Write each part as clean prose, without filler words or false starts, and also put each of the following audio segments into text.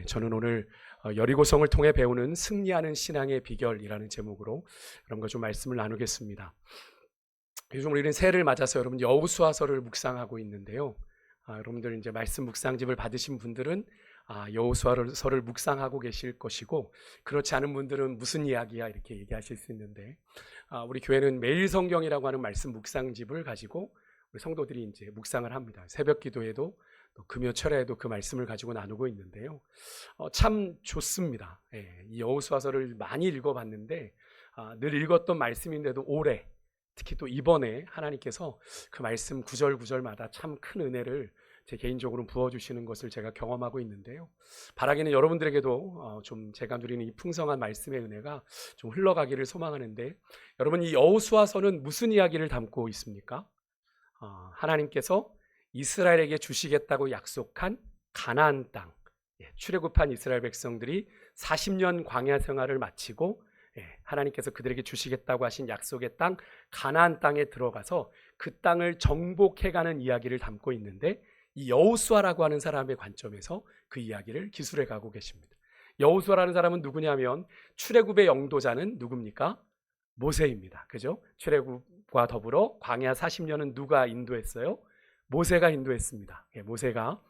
저는 오늘 여리고성을 통해 배우는 승리하는 신앙의 비결이라는 제목으로 여러분과 좀 말씀을 나누겠습니다. 요즘 우리는 새해를 맞아서 여러분 여호수아서를 묵상하고 있는데요. 여러분들 이제 말씀 묵상집을 받으신 분들은 여호수아서를 묵상하고 계실 것이고, 그렇지 않은 분들은 무슨 이야기야 이렇게 얘기하실 수 있는데, 우리 교회는 매일 성경이라고 하는 말씀 묵상집을 가지고 우리 성도들이 이제 묵상을 합니다. 새벽 기도에도 또 금요 철야에도 그 말씀을 가지고 나누고 있는데요. 참 좋습니다. 이 여호수아서를 많이 읽어봤는데 늘 읽었던 말씀인데도 올해 특히 또 이번에 하나님께서 그 말씀 구절 구절마다 참 큰 은혜를 제 개인적으로 부어주시는 것을 제가 경험하고 있는데요. 바라기는 여러분들에게도 좀 제가 누리는 이 풍성한 말씀의 은혜가 좀 흘러가기를 소망하는데, 여러분 이 여호수아서는 무슨 이야기를 담고 있습니까? 하나님께서 이스라엘에게 주시겠다고 약속한 가나안 땅, 출애굽한 이스라엘 백성들이 40년 광야 생활을 마치고 하나님께서 그들에게 주시겠다고 하신 약속의 땅 가나안 땅에 들어가서 그 땅을 정복해가는 이야기를 담고 있는데, 이 여호수아라고 하는 사람의 관점에서 그 이야기를 기술해 가고 계십니다. 여호수아라는 사람은 누구냐면 출애굽의 영도자는 누굽니까? 모세입니다. 그죠? 출애굽과 더불어 광야 40년은 누가 인도했어요? 모세가 인도했습니다. 모세가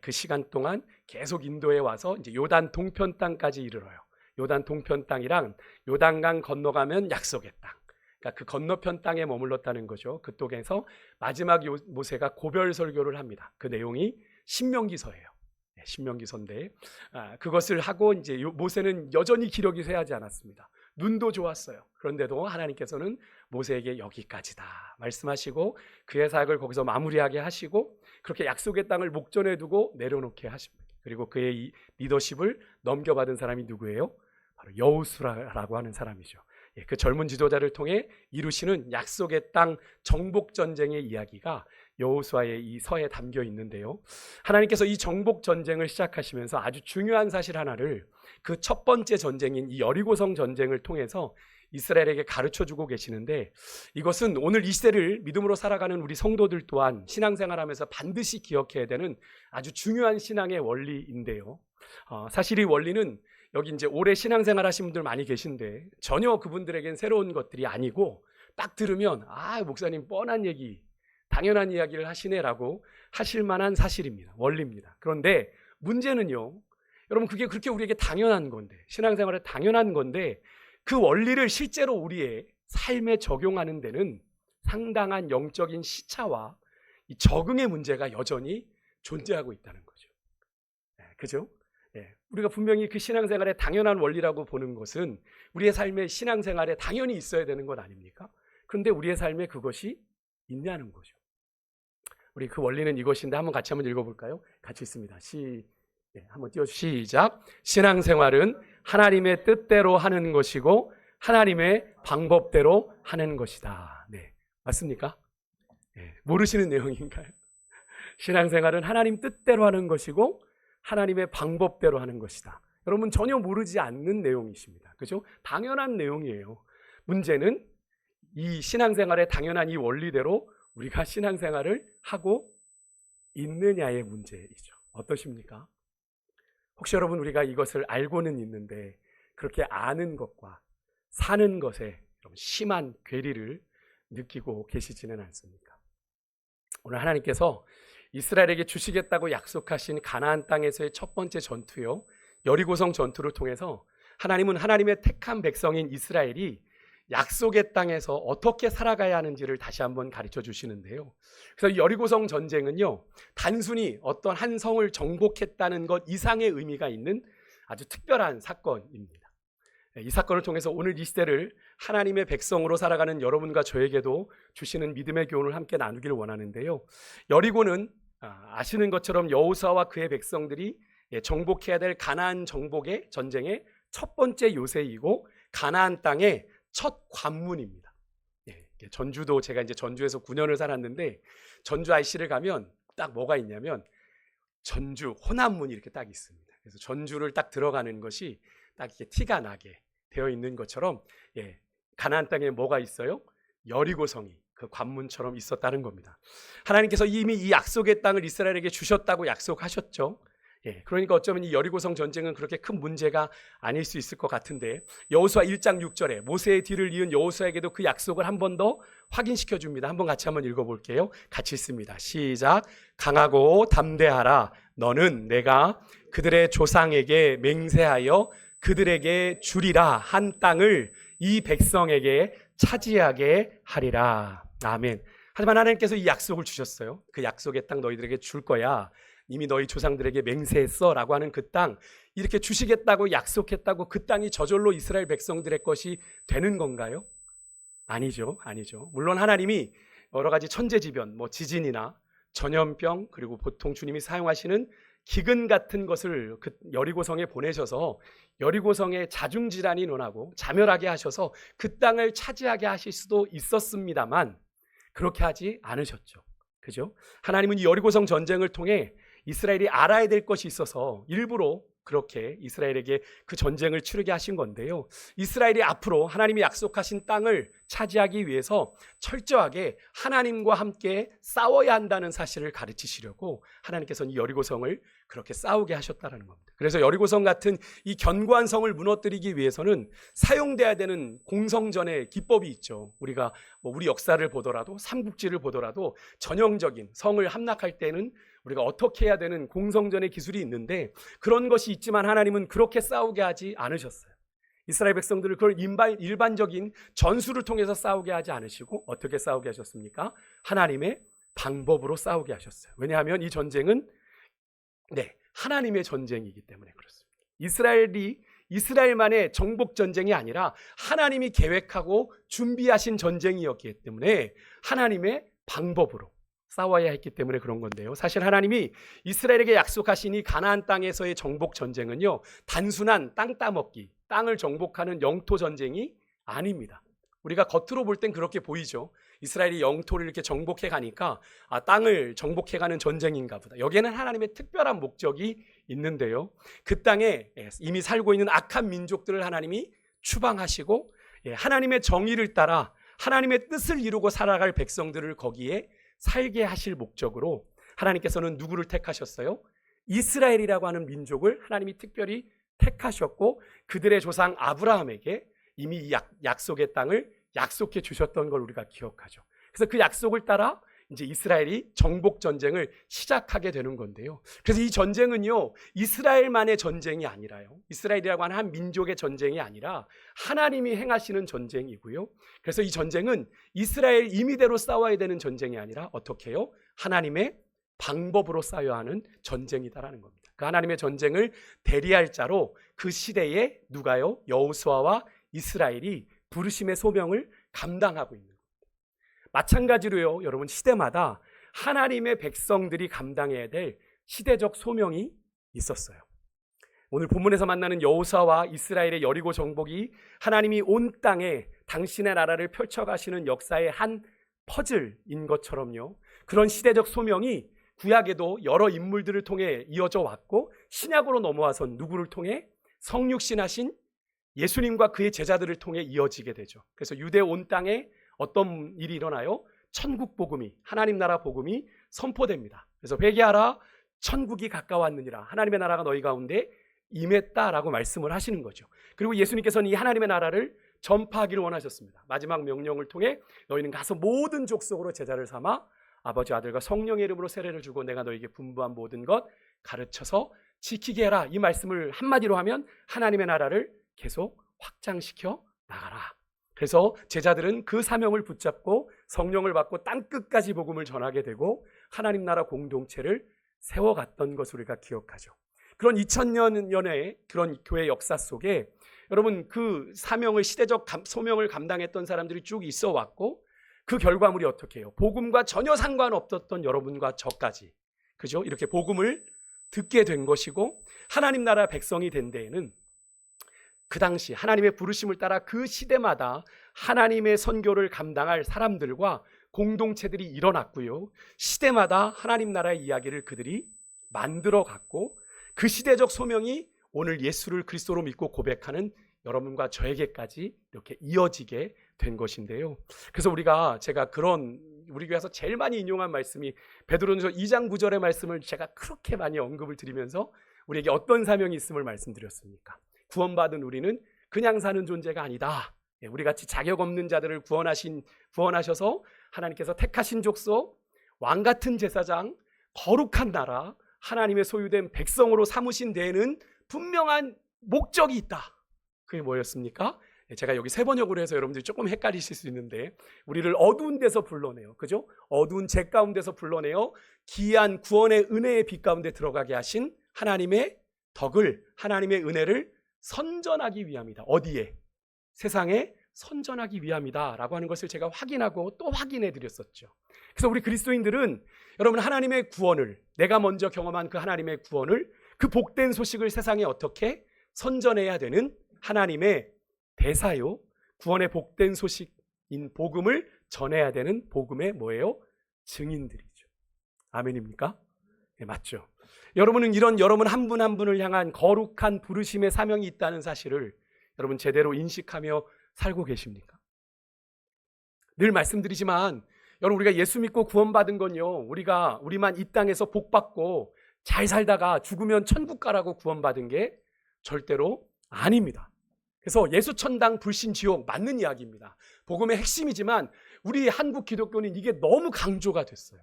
그 시간 동안 계속 인도해 와서 이제 요단 동편 땅까지 이르러요. 요단 동편 땅이랑 요단강 건너가면 약속의 땅. 그러니까 그 건너편 땅에 머물렀다는 거죠. 그쪽에서 마지막 모세가 고별 설교를 합니다. 그 내용이 신명기서예요. 신명기서인데 그것을 하고 이제 모세는 여전히 기력이 쇠하지 않았습니다. 눈도 좋았어요. 그런데도 하나님께서는 모세에게 여기까지다 말씀하시고 그의 사역을 거기서 마무리하게 하시고, 그렇게 약속의 땅을 목전에 두고 내려놓게 하십니다. 그리고 그의 이 리더십을 넘겨받은 사람이 누구예요? 바로 여호수아라고 하는 사람이죠. 그 젊은 지도자를 통해 이루시는 약속의 땅 정복 전쟁의 이야기가 여호수아의 이 서에 담겨 있는데요. 하나님께서 이 정복 전쟁을 시작하시면서 아주 중요한 사실 하나를, 그 첫 번째 전쟁인 이 여리고성 전쟁을 통해서 이스라엘에게 가르쳐주고 계시는데, 이것은 오늘 이 시대를 믿음으로 살아가는 우리 성도들 또한 신앙생활하면서 반드시 기억해야 되는 아주 중요한 신앙의 원리인데요. 사실 이 원리는 여기 이제 오래 신앙생활 하신 분들 많이 계신데 전혀 그분들에겐 새로운 것들이 아니고, 딱 들으면 목사님 뻔한 얘기, 당연한 이야기를 하시네라고 하실 만한 사실입니다. 원리입니다. 그런데 문제는요, 여러분 그게 그렇게 우리에게 당연한 건데, 신앙생활에 당연한 건데, 그 원리를 실제로 우리의 삶에 적용하는 데는 상당한 영적인 시차와 이 적응의 문제가 여전히 존재하고 있다는 거죠. 그죠? 우리가 분명히 그 신앙생활에 당연한 원리라고 보는 것은 우리의 삶의 신앙생활에 당연히 있어야 되는 것 아닙니까? 그런데 우리의 삶에 그것이 있냐는 거죠. 우리 그 원리는 이것인데 같이 한번 읽어볼까요? 같이 있습니다. 한번 시작. 신앙생활은 하나님의 뜻대로 하는 것이고 하나님의 방법대로 하는 것이다. 맞습니까? 모르시는 내용인가요? 신앙생활은 하나님 뜻대로 하는 것이고 하나님의 방법대로 하는 것이다. 여러분 전혀 모르지 않는 내용이십니다. 그죠? 당연한 내용이에요. 문제는 이 신앙생활의 당연한 이 원리대로 우리가 신앙생활을 하고 있느냐의 문제이죠. 어떠십니까? 혹시 여러분 우리가 이것을 알고는 있는데 그렇게 아는 것과 사는 것에 심한 괴리를 느끼고 계시지는 않습니까? 오늘 하나님께서 이스라엘에게 주시겠다고 약속하신 가나안 땅에서의 첫 번째 전투요, 여리고성 전투를 통해서 하나님은 하나님의 택한 백성인 이스라엘이 약속의 땅에서 어떻게 살아가야 하는지를 다시 한번 가르쳐 주시는데요. 그래서 여리고성 전쟁은요, 단순히 어떤 한 성을 정복했다는 것 이상의 의미가 있는 아주 특별한 사건입니다. 이 사건을 통해서 오늘 이 시대를 하나님의 백성으로 살아가는 여러분과 저에게도 주시는 믿음의 교훈을 함께 나누기를 원하는데요. 여리고는 아시는 것처럼 여호수아와 그의 백성들이 정복해야 될 가나안 정복의 전쟁의 첫 번째 요새이고 가나안 땅의 첫 관문입니다. 전주도 제가 이제 전주에서 9년을 살았는데 전주 IC를 가면 딱 뭐가 있냐면 전주 호남문이 이렇게 딱 있습니다. 그래서 전주를 딱 들어가는 것이 딱 이렇게 티가 나게 되어 있는 것처럼 가나안 땅에 뭐가 있어요? 여리고성이 그 관문처럼 있었다는 겁니다. 하나님께서 이미 이 약속의 땅을 이스라엘에게 주셨다고 약속하셨죠. 그러니까 어쩌면 이 여리고성 전쟁은 그렇게 큰 문제가 아닐 수 있을 것 같은데, 여호수아 1장 6절에 모세의 뒤를 이은 여호수아에게도 그 약속을 한 번 더 확인시켜 줍니다. 한번 같이 한번 읽어볼게요. 같이 읽습니다. 시작. 강하고 담대하라. 너는 내가 그들의 조상에게 맹세하여 그들에게 주리라 한 땅을 이 백성에게 차지하게 하리라. 아멘. 하지만 하나님께서 이 약속을 주셨어요. 그 약속의 땅 너희들에게 줄 거야. 이미 너희 조상들에게 맹세했어 라고 하는 그 땅, 이렇게 주시겠다고 약속했다고 그 땅이 저절로 이스라엘 백성들의 것이 되는 건가요? 아니죠. 물론 하나님이 여러 가지 천재지변, 지진이나 전염병, 그리고 보통 주님이 사용하시는 기근 같은 것을 그 여리고성에 보내셔서 여리고성에 자중질환이 일어나고 자멸하게 하셔서 그 땅을 차지하게 하실 수도 있었습니다만 그렇게 하지 않으셨죠. 그죠? 하나님은 이 여리고성 전쟁을 통해 이스라엘이 알아야 될 것이 있어서 일부러 그렇게 이스라엘에게 그 전쟁을 치르게 하신 건데요. 이스라엘이 앞으로 하나님이 약속하신 땅을 차지하기 위해서 철저하게 하나님과 함께 싸워야 한다는 사실을 가르치시려고 하나님께서는 이 여리고성을 그렇게 싸우게 하셨다는 겁니다. 그래서 여리고성 같은 이 견고한 성을 무너뜨리기 위해서는 사용돼야 되는 공성전의 기법이 있죠. 우리가 우리 역사를 보더라도 삼국지를 보더라도 전형적인 성을 함락할 때는 우리가 어떻게 해야 되는 공성전의 기술이 있는데 그런 것이 있지만 하나님은 그렇게 싸우게 하지 않으셨어요. 이스라엘 백성들을 그걸 일반적인 전술을 통해서 싸우게 하지 않으시고 어떻게 싸우게 하셨습니까? 하나님의 방법으로 싸우게 하셨어요. 왜냐하면 이 전쟁은 하나님의 전쟁이기 때문에 그렇습니다. 이스라엘만의 정복 전쟁이 아니라 하나님이 계획하고 준비하신 전쟁이었기 때문에 하나님의 방법으로 싸워야 했기 때문에 그런 건데요. 사실 하나님이 이스라엘에게 약속하신 이 가나안 땅에서의 정복 전쟁은요, 단순한 땅 따먹기, 땅을 정복하는 영토 전쟁이 아닙니다. 우리가 겉으로 볼 땐 그렇게 보이죠. 이스라엘이 영토를 이렇게 정복해 가니까 땅을 정복해 가는 전쟁인가 보다. 여기에는 하나님의 특별한 목적이 있는데요. 그 땅에 이미 살고 있는 악한 민족들을 하나님이 추방하시고 하나님의 정의를 따라 하나님의 뜻을 이루고 살아갈 백성들을 거기에 살게 하실 목적으로 하나님께서는 누구를 택하셨어요? 이스라엘이라고 하는 민족을 하나님이 특별히 택하셨고 그들의 조상 아브라함에게 이미 이 약속의 땅을 약속해 주셨던 걸 우리가 기억하죠. 그래서 그 약속을 따라 이제 이스라엘이 정복 전쟁을 시작하게 되는 건데요. 그래서 이 전쟁은요, 이스라엘만의 전쟁이 아니라요, 이스라엘이라고 하는 한 민족의 전쟁이 아니라 하나님이 행하시는 전쟁이고요. 그래서 이 전쟁은 이스라엘 임의대로 싸워야 되는 전쟁이 아니라 어떻게 해요? 하나님의 방법으로 싸워야 하는 전쟁이다라는 겁니다. 그 하나님의 전쟁을 대리할 자로 그 시대에 누가요? 여호수아와 이스라엘이 부르심의 소명을 감당하고 있는 겁니다. 마찬가지로요, 여러분, 시대마다 하나님의 백성들이 감당해야 될 시대적 소명이 있었어요. 오늘 본문에서 만나는 여호수아와 이스라엘의 여리고 정복이 하나님이 온 땅에 당신의 나라를 펼쳐가시는 역사의 한 퍼즐인 것처럼요, 그런 시대적 소명이 구약에도 여러 인물들을 통해 이어져 왔고 신약으로 넘어와선 누구를 통해? 성육신하신 예수님과 그의 제자들을 통해 이어지게 되죠. 그래서 유대 온 땅에 어떤 일이 일어나요? 천국 복음이, 하나님 나라 복음이 선포됩니다. 그래서 회개하라, 천국이 가까웠느니라, 하나님의 나라가 너희 가운데 임했다라고 말씀을 하시는 거죠. 그리고 예수님께서는 이 하나님의 나라를 전파하기를 원하셨습니다. 마지막 명령을 통해 너희는 가서 모든 족속으로 제자를 삼아 아버지, 아들과 성령의 이름으로 세례를 주고 내가 너희에게 분부한 모든 것 가르쳐서 지키게 해라. 이 말씀을 한마디로 하면 하나님의 나라를 계속 확장시켜 나가라. 그래서 제자들은 그 사명을 붙잡고 성령을 받고 땅끝까지 복음을 전하게 되고 하나님 나라 공동체를 세워갔던 것을 우리가 기억하죠. 그런 2000년의 그런 교회 역사 속에 여러분, 그 사명을, 시대적 소명을 감당했던 사람들이 쭉 있어 왔고 그 결과물이 어떻게 해요? 복음과 전혀 상관없었던 여러분과 저까지, 그죠? 이렇게 복음을 듣게 된 것이고 하나님 나라 백성이 된 데에는 그 당시 하나님의 부르심을 따라 그 시대마다 하나님의 선교를 감당할 사람들과 공동체들이 일어났고요, 시대마다 하나님 나라의 이야기를 그들이 만들어 갔고 그 시대적 소명이 오늘 예수를 그리스도로 믿고 고백하는 여러분과 저에게까지 이렇게 이어지게 된 것인데요. 그래서 제가 우리 교회에서 제일 많이 인용한 말씀이 베드로전서 2장 9절의 말씀을 제가 그렇게 많이 언급을 드리면서 우리에게 어떤 사명이 있음을 말씀드렸습니까? 구원받은 우리는 그냥 사는 존재가 아니다. 우리 같이 자격 없는 자들을 구원하셔서 하나님께서 택하신 족속, 왕 같은 제사장, 거룩한 나라, 하나님의 소유된 백성으로 삼으신 데에는 분명한 목적이 있다. 그게 뭐였습니까? 제가 여기 세 번역으로 해서 여러분들이 조금 헷갈리실 수 있는데, 우리를 어두운 데서 불러내요. 그죠? 어두운 재 가운데서 불러내요. 기이한 구원의 은혜의 빛 가운데 들어가게 하신 하나님의 덕을, 하나님의 은혜를 선전하기 위함이다. 어디에? 세상에 선전하기 위함이다 라고 하는 것을 제가 확인하고 또 확인해 드렸었죠. 그래서 우리 그리스도인들은 여러분, 하나님의 구원을, 내가 먼저 경험한 그 하나님의 구원을, 그 복된 소식을 세상에 어떻게 선전해야 되는 하나님의 대사요, 구원의 복된 소식인 복음을 전해야 되는 복음의 뭐예요? 증인들이죠. 아멘입니까? 네, 맞죠. 여러분은 이런 여러분 한 분 한 분을 향한 거룩한 부르심의 사명이 있다는 사실을 여러분 제대로 인식하며 살고 계십니까? 늘 말씀드리지만 여러분, 우리가 예수 믿고 구원받은 건요, 우리만 이 땅에서 복받고 잘 살다가 죽으면 천국 가라고 구원받은 게 절대로 아닙니다. 그래서 예수천당 불신지옥 맞는 이야기입니다. 복음의 핵심이지만 우리 한국 기독교는 이게 너무 강조가 됐어요.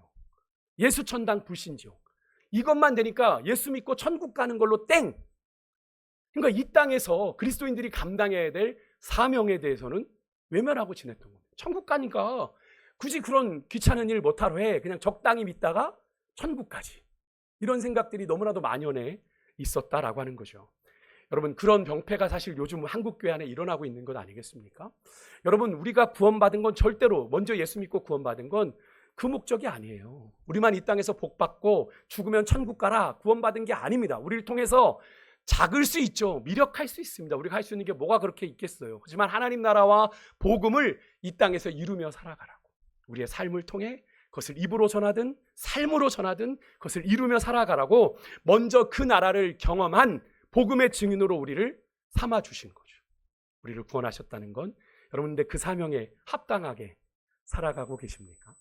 예수천당 불신지옥, 이것만 되니까 예수 믿고 천국 가는 걸로 땡. 그러니까 이 땅에서 그리스도인들이 감당해야 될 사명에 대해서는 외면하고 지냈던 겁니다. 천국 가니까 굳이 그런 귀찮은 일 못하러 해, 그냥 적당히 믿다가 천국 가지, 이런 생각들이 너무나도 만연해 있었다라고 하는 거죠. 여러분, 그런 병폐가 사실 요즘 한국교회 안에 일어나고 있는 것 아니겠습니까? 여러분, 우리가 구원받은 건 절대로, 먼저 예수 믿고 구원받은 건 그 목적이 아니에요. 우리만 이 땅에서 복받고 죽으면 천국 가라, 구원받은 게 아닙니다. 우리를 통해서 작을 수 있죠. 미력할 수 있습니다. 우리가 할 수 있는 게 뭐가 그렇게 있겠어요. 하지만 하나님 나라와 복음을 이 땅에서 이루며 살아가라고, 우리의 삶을 통해 그것을 입으로 전하든 삶으로 전하든 그것을 이루며 살아가라고 먼저 그 나라를 경험한 복음의 증인으로 우리를 삼아주신 거죠. 우리를 구원하셨다는 건, 여러분, 근데 그 사명에 합당하게 살아가고 계십니까?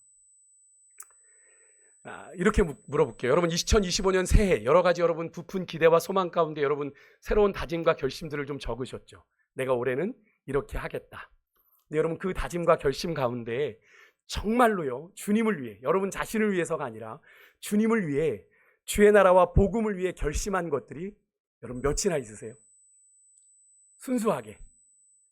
이렇게 물어볼게요. 여러분, 2025년 새해 여러 가지 여러분 부푼 기대와 소망 가운데 여러분 새로운 다짐과 결심들을 좀 적으셨죠. 내가 올해는 이렇게 하겠다. 근데 여러분, 그 다짐과 결심 가운데 정말로요, 주님을 위해, 여러분 자신을 위해서가 아니라 주님을 위해, 주의 나라와 복음을 위해 결심한 것들이 여러분 몇이나 있으세요? 순수하게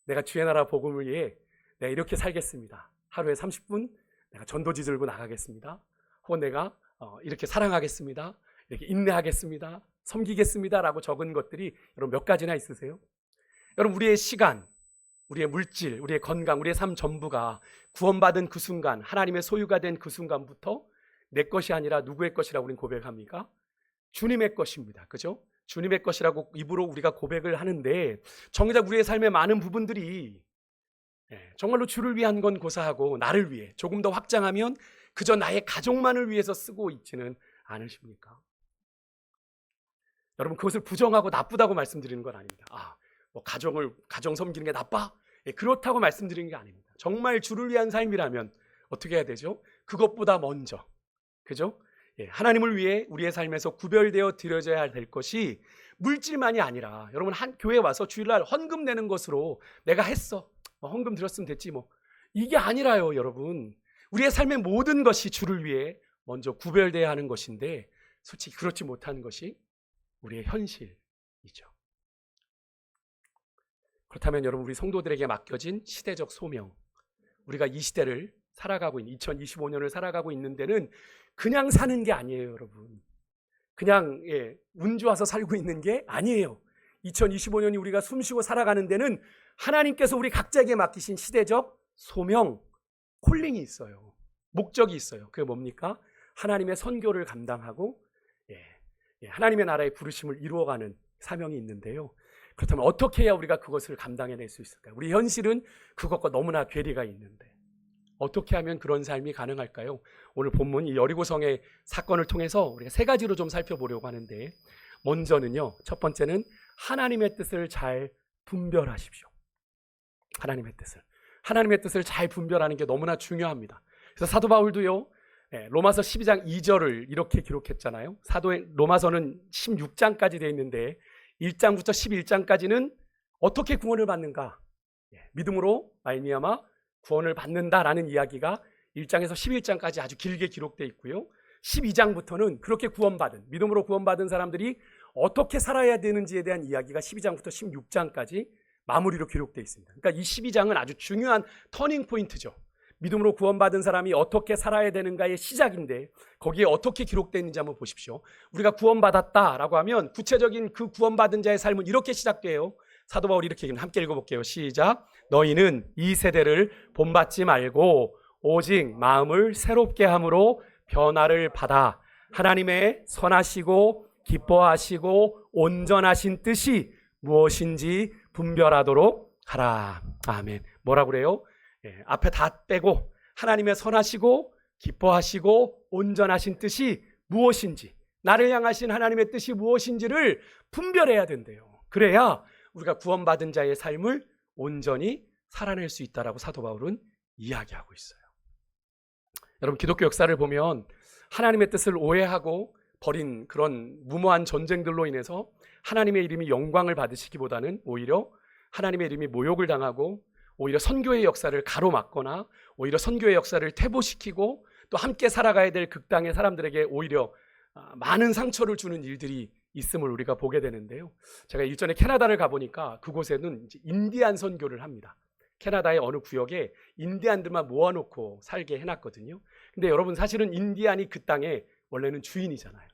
내가 주의 나라 복음을 위해 내가 이렇게 살겠습니다. 하루에 30분 내가 전도지 들고 나가겠습니다. 혹은 내가 이렇게 사랑하겠습니다. 이렇게 인내하겠습니다. 섬기겠습니다 라고 적은 것들이 여러분 몇 가지나 있으세요? 여러분, 우리의 시간, 우리의 물질, 우리의 건강, 우리의 삶 전부가 구원받은 그 순간, 하나님의 소유가 된 그 순간부터 내 것이 아니라 누구의 것이라고 우리는 고백합니까? 주님의 것입니다. 그죠? 주님의 것이라고 입으로 우리가 고백을 하는데, 정작 우리의 삶의 많은 부분들이 정말로 주를 위한 건 고사하고 나를 위해, 조금 더 확장하면 그저 나의 가족만을 위해서 쓰고 있지는 않으십니까? 여러분, 그것을 부정하고 나쁘다고 말씀드리는 건 아닙니다. 뭐 가정 섬기는 게 나빠? 그렇다고 말씀드리는 게 아닙니다. 정말 주를 위한 삶이라면 어떻게 해야 되죠? 그것보다 먼저, 그죠? 하나님을 위해 우리의 삶에서 구별되어 드려져야 될 것이 물질만이 아니라, 여러분, 한 교회에 와서 주일날 헌금 내는 것으로 내가 했어, 헌금 드렸으면 됐지 뭐, 이게 아니라요. 여러분, 우리의 삶의 모든 것이 주를 위해 먼저 구별되어야 하는 것인데, 솔직히 그렇지 못한 것이 우리의 현실이죠. 그렇다면 여러분, 우리 성도들에게 맡겨진 시대적 소명, 우리가 이 시대를 살아가고 있는 2025년을 살아가고 있는 데는 그냥 사는 게 아니에요. 여러분, 그냥 운 좋아서 살고 있는 게 아니에요. 2025년이 우리가 숨쉬고 살아가는 데는 하나님께서 우리 각자에게 맡기신 시대적 소명, 콜링이 있어요. 목적이 있어요. 그게 뭡니까? 하나님의 선교를 감당하고 하나님의 나라의 부르심을 이루어가는 사명이 있는데요. 그렇다면 어떻게 해야 우리가 그것을 감당해낼 수 있을까요? 우리 현실은 그것과 너무나 괴리가 있는데 어떻게 하면 그런 삶이 가능할까요? 오늘 본문 이 여리고성의 사건을 통해서 우리가 세 가지로 좀 살펴보려고 하는데, 먼저는요, 첫 번째는 하나님의 뜻을 잘 분별하십시오. 하나님의 뜻을 잘 분별하는 게 너무나 중요합니다. 그래서 사도 바울도요, 로마서 12장 2절을 이렇게 기록했잖아요. 사도행 로마서는 16장까지 되어 있는데 1장부터 11장까지는 어떻게 구원을 받는가? 믿음으로 말미암아 구원을 받는다라는 이야기가 1장에서 11장까지 아주 길게 기록되어 있고요. 12장부터는 그렇게 구원받은, 믿음으로 구원받은 사람들이 어떻게 살아야 되는지에 대한 이야기가 12장부터 16장까지 마무리로 기록되어 있습니다. 그러니까 이 12장은 아주 중요한 터닝 포인트죠. 믿음으로 구원받은 사람이 어떻게 살아야 되는가의 시작인데 거기에 어떻게 기록되어 있는지 한번 보십시오. 우리가 구원받았다라고 하면 구체적인 그 구원받은 자의 삶은 이렇게 시작돼요. 사도 바울이 이렇게 얘기합니다. 함께 읽어볼게요. 시작. 너희는 이 세대를 본받지 말고 오직 마음을 새롭게 함으로 변화를 받아 하나님의 선하시고 기뻐하시고 온전하신 뜻이 무엇인지 분별하도록 하라. 아멘. 뭐라고 그래요? 앞에 다 빼고 하나님의 선하시고 기뻐하시고 온전하신 뜻이 무엇인지, 나를 향하신 하나님의 뜻이 무엇인지를 분별해야 된대요. 그래야 우리가 구원받은 자의 삶을 온전히 살아낼 수 있다라고 사도 바울은 이야기하고 있어요. 여러분, 기독교 역사를 보면 하나님의 뜻을 오해하고 벌인 그런 무모한 전쟁들로 인해서 하나님의 이름이 영광을 받으시기보다는 오히려 하나님의 이름이 모욕을 당하고 오히려 선교의 역사를 가로막거나 오히려 선교의 역사를 퇴보시키고 또 함께 살아가야 될 극당의 사람들에게 오히려 많은 상처를 주는 일들이 있음을 우리가 보게 되는데요. 제가 일전에 캐나다를 가보니까 그곳에는 이제 인디안 선교를 합니다. 캐나다의 어느 구역에 인디안들만 모아놓고 살게 해놨거든요. 근데 여러분, 사실은 인디안이 그 땅에 원래는 주인이잖아요.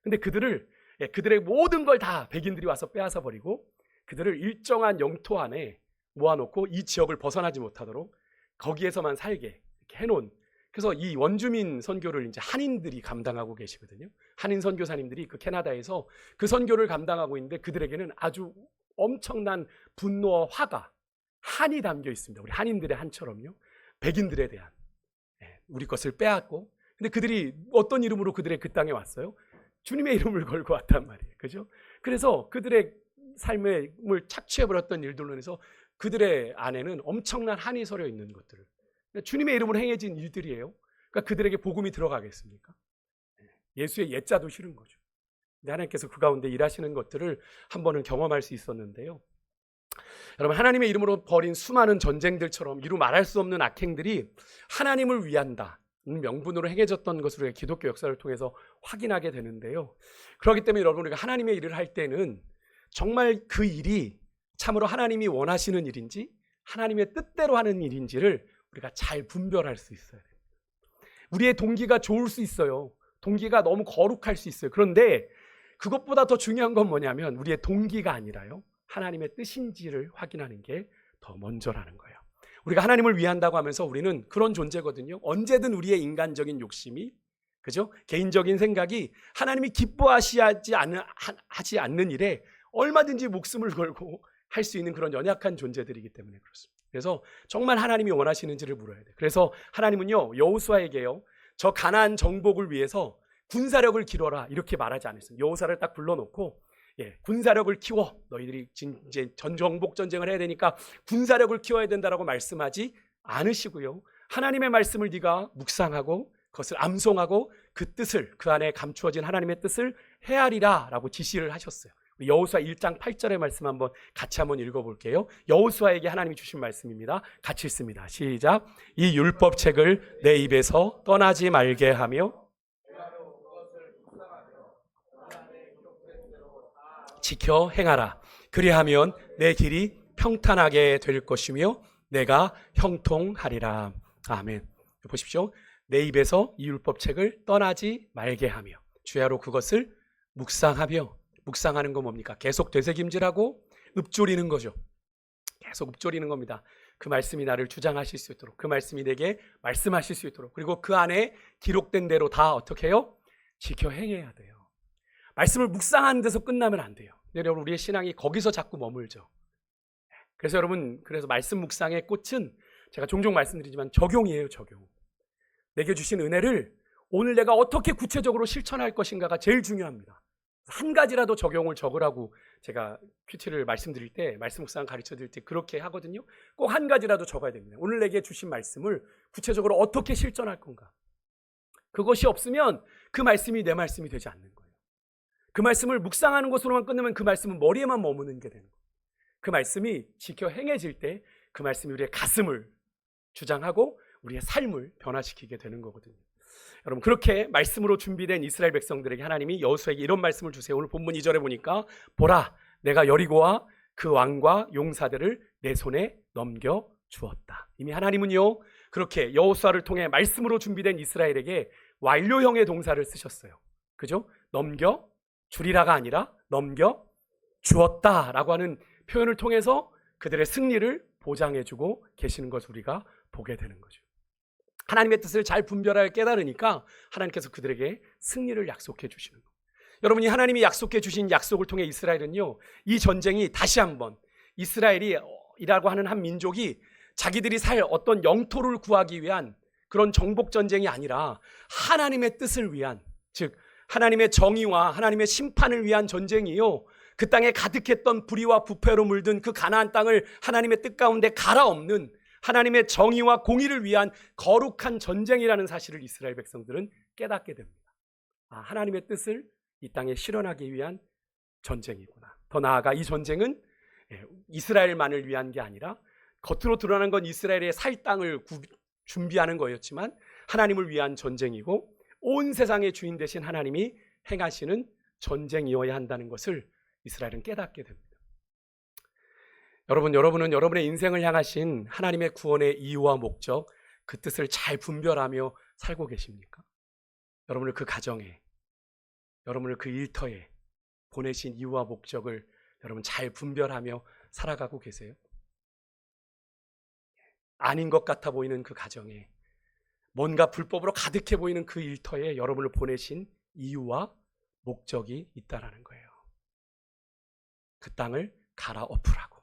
근데 그들의 모든 걸 다 백인들이 와서 빼앗아 버리고 그들을 일정한 영토 안에 모아놓고 이 지역을 벗어나지 못하도록 거기에서만 살게 이렇게 해놓은, 그래서 이 원주민 선교를 이제 한인들이 감당하고 계시거든요. 한인 선교사님들이 그 캐나다에서 그 선교를 감당하고 있는데 그들에게는 아주 엄청난 분노와 화가, 한이 담겨 있습니다. 우리 한인들의 한처럼요. 백인들에 대한 우리 것을 빼앗고, 근데 그들이 어떤 이름으로 그들의 그 땅에 왔어요? 주님의 이름을 걸고 왔단 말이에요. 그죠? 그래서 그들의 삶을 착취해버렸던 일들로 인해서 그들의 안에는 엄청난 한이 서려 있는 것들을, 주님의 이름으로 행해진 일들이에요. 그러니까 그들에게 복음이 들어가겠습니까? 예수의 옛자도 싫은 거죠. 근데 하나님께서 그 가운데 일하시는 것들을 한 번은 경험할 수 있었는데요. 여러분, 하나님의 이름으로 벌인 수많은 전쟁들처럼 이루 말할 수 없는 악행들이 하나님을 위한다 명분으로 행해졌던 것을 우리가 기독교 역사를 통해서 확인하게 되는데요. 그렇기 때문에 여러분, 우리가 하나님의 일을 할 때는 정말 그 일이 참으로 하나님이 원하시는 일인지 하나님의 뜻대로 하는 일인지를 우리가 잘 분별할 수 있어야 돼요. 우리의 동기가 좋을 수 있어요. 동기가 너무 거룩할 수 있어요. 그런데 그것보다 더 중요한 건 뭐냐면 우리의 동기가 아니라요, 하나님의 뜻인지를 확인하는 게 더 먼저라는 거예요. 우리가 하나님을 위한다고 하면서 우리는 그런 존재거든요. 언제든 우리의 인간적인 욕심이, 그죠? 개인적인 생각이 하나님이 기뻐하지 않는 일에 얼마든지 목숨을 걸고 할 수 있는 그런 연약한 존재들이기 때문에 그렇습니다. 그래서 정말 하나님이 원하시는지를 물어야 돼요. 그래서 하나님은요, 여호수아에게요, 저 가나안 정복을 위해서 군사력을 기르라 이렇게 말하지 않았어요. 여호수아를 딱 불러놓고 군사력을 키워, 너희들이 이제 전정복 전쟁을 해야 되니까 군사력을 키워야 된다라고 말씀하지 않으시고요, 하나님의 말씀을 네가 묵상하고 그것을 암송하고 그 뜻을, 그 안에 감추어진 하나님의 뜻을 헤아리라 라고 지시를 하셨어요. 여호수아 1장 8절의 말씀 같이 한번 읽어볼게요. 여호수아에게 하나님이 주신 말씀입니다. 같이 읽습니다. 시작. 이 율법책을 내 입에서 떠나지 말게 하며 지켜 행하라. 그리하면 내 길이 평탄하게 될 것이며 내가 형통하리라. 아멘. 보십시오. 내 입에서 이 율법책을 떠나지 말게 하며, 주야로 그것을 묵상하며, 묵상하는 건 뭡니까? 계속 되새김질하고 읊조리는 거죠. 계속 읊조리는 겁니다. 그 말씀이 나를 주장하실 수 있도록, 그 말씀이 내게 말씀하실 수 있도록, 그리고 그 안에 기록된 대로 다 어떻게 해요? 지켜 행해야 돼요. 말씀을 묵상하는 데서 끝나면 안 돼요. 여러분, 우리의 신앙이 거기서 자꾸 머물죠. 그래서 여러분, 그래서 말씀 묵상의 꽃은 제가 종종 말씀드리지만 적용이에요. 적용. 내게 주신 은혜를 오늘 내가 어떻게 구체적으로 실천할 것인가가 제일 중요합니다. 한 가지라도 적용을 적으라고 제가 큐티를 말씀드릴 때, 말씀 묵상 가르쳐 드릴 때 그렇게 하거든요. 꼭 한 가지라도 적어야 됩니다. 오늘 내게 주신 말씀을 구체적으로 어떻게 실천할 건가. 그것이 없으면 그 말씀이 내 말씀이 되지 않는 거예요. 그 말씀을 묵상하는 것으로만 끝내면 그 말씀은 머리에만 머무는 게 되는 거예요. 그 말씀이 지켜 행해질 때 그 말씀이 우리의 가슴을 주장하고 우리의 삶을 변화시키게 되는 거거든요. 여러분, 그렇게 말씀으로 준비된 이스라엘 백성들에게 하나님이 여호수아에게 이런 말씀을 주세요. 오늘 본문 2절에 보니까 보라, 내가 여리고와 그 왕과 용사들을 내 손에 넘겨 주었다. 이미 하나님은요, 그렇게 여호수아를 통해 말씀으로 준비된 이스라엘에게 완료형의 동사를 쓰셨어요. 그죠? 넘겨 주리라가 아니라 넘겨 주었다라고 하는 표현을 통해서 그들의 승리를 보장해주고 계시는 것을 우리가 보게 되는 거죠. 하나님의 뜻을 잘 분별하여 깨달으니까 하나님께서 그들에게 승리를 약속해 주시는 거예요. 여러분이 하나님이 약속해 주신 약속을 통해 이스라엘은요, 이 전쟁이 다시 한번 이스라엘이라고 하는 한 민족이 자기들이 살 어떤 영토를 구하기 위한 그런 정복 전쟁이 아니라 하나님의 뜻을 위한, 즉 하나님의 정의와 하나님의 심판을 위한 전쟁이요, 그 땅에 가득했던 불의와 부패로 물든 그 가나안 땅을 하나님의 뜻 가운데 갈아엎는 하나님의 정의와 공의를 위한 거룩한 전쟁이라는 사실을 이스라엘 백성들은 깨닫게 됩니다. 하나님의 뜻을 이 땅에 실현하기 위한 전쟁이구나. 더 나아가 이 전쟁은 이스라엘만을 위한 게 아니라 겉으로 드러난 건 이스라엘의 살 땅을 준비하는 거였지만 하나님을 위한 전쟁이고 온 세상의 주인 되신 하나님이 행하시는 전쟁이어야 한다는 것을 이스라엘은 깨닫게 됩니다. 여러분은 여러분의 인생을 향하신 하나님의 구원의 이유와 목적, 그 뜻을 잘 분별하며 살고 계십니까? 여러분을 그 가정에, 여러분을 그 일터에 보내신 이유와 목적을 여러분 잘 분별하며 살아가고 계세요? 아닌 것 같아 보이는 그 가정에, 뭔가 불법으로 가득해 보이는 그 일터에 여러분을 보내신 이유와 목적이 있다라는 거예요. 그 땅을 갈아엎으라고,